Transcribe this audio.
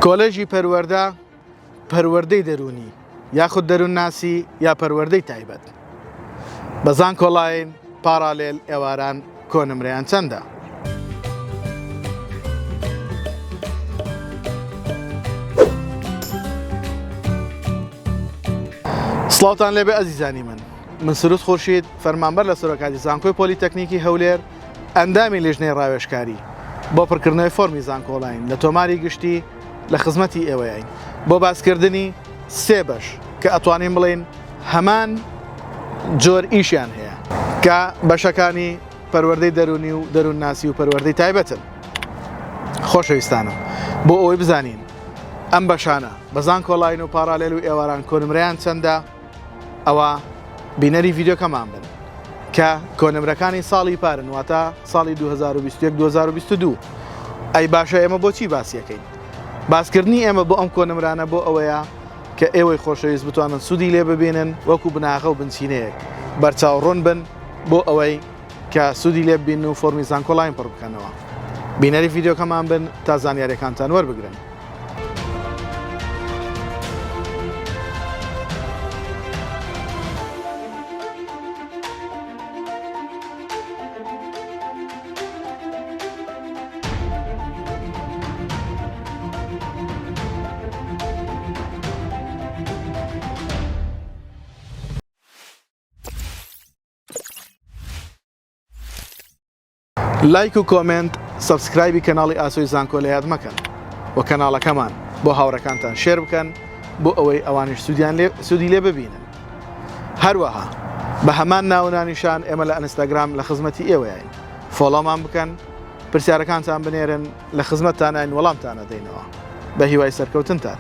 کۆلێژی پەروەردە پەروەردەی دەرونی یاخود دەروون ناسی یا پەروەردەی تایبەت بەزان کۆڵاین پارالێل ئێواران کۆنمرەیان چەندە؟ سڵاوتان لێبێ ئەزیزانی من سروود خورشید فەرمانبەر لە سەرۆکاتی زانکۆی پۆلیتەکنیکی هەولێر ئەندامی لێژنەی ڕاوێژکاری بۆ پڕکردنەوەی فۆرمی زانکۆڵین لە تۆماری گشتی لە خزمەتی ئێوەیین بۆ باسکردنی سێ بەش کە ئەتوانین بڵێن هەمان جۆر ئیشیان هەیە کە بەشەکانی پەروەردەی دەرونی و دەروون ناسی و پەروەردەی تایبەتن. خۆشەویستانم بۆ ئەوەی بزانین ئەم بەشانە بەزان کۆڵین و پارالێل و ئێواران کۆنمرەیان چەندە ئەوە بینەری ڤیددیۆکەمان بن کە کۆنمرەکانی ساڵی پارن واتە ساڵی 2021-2022 ئەی باشە ئێمە بۆچی باسیەکەین؟ باسکردنی ئێمە بۆ ئەم کۆنمرانە بۆ ئەوەیە کە ئێوەی خۆشەویست بتوانن سوودی لێ ببینن وەکو بناغە و بنچینەیەک بەرچاوڕۆن بن بۆ ئەوەی کە سوودی لێ ببین و فۆرمی زانکۆڵین پڕ بکەنەوە. بینەری ڤیددیۆکەمان بن تا زانیاریەکانتان وەربگرن. لایک و کۆمنت سەبسکرایبی کەناڵی ئاسۆی زانکۆ لە یاد مەکەن و کەناڵەکەمان بۆ هاوڕەکانتان شێر بکەن بۆ ئەوەی ئەوانش سوودی لێ ببینن. هەروەها بە هەمان ناونانیشان ئێمە لە ئەنستاگرام لە خزمەتی ئێوەیین فۆڵۆمان بکەن پرسیارەکانتان بنێرن لە خزمەتتانین وەڵامتانە دەینەوە بە هیوای سەرکەوتنتان.